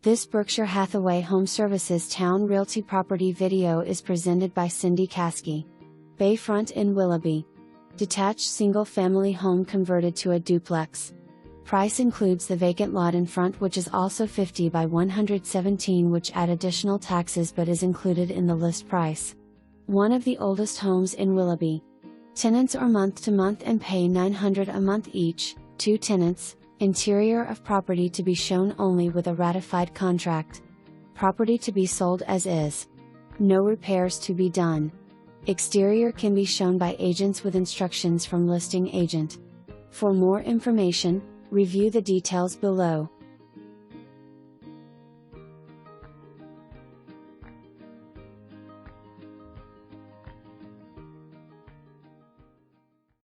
This Berkshire Hathaway HomeServices Towne Realty property video is presented by Caskey. Bayfront in Willoughby. Detached single-family home converted to a duplex. Price includes the vacant lot in front, which is also 50 by 117, which add additional taxes but is included in the list price. One of the oldest homes in Willoughby. Tenants are month to month and pay $900 a month each. 2 tenants. Interior of property to be shown only with a ratified contract. Property to be sold as is. No repairs to be done. Exterior can be shown by agents with instructions from listing agent. For more information, review the details below.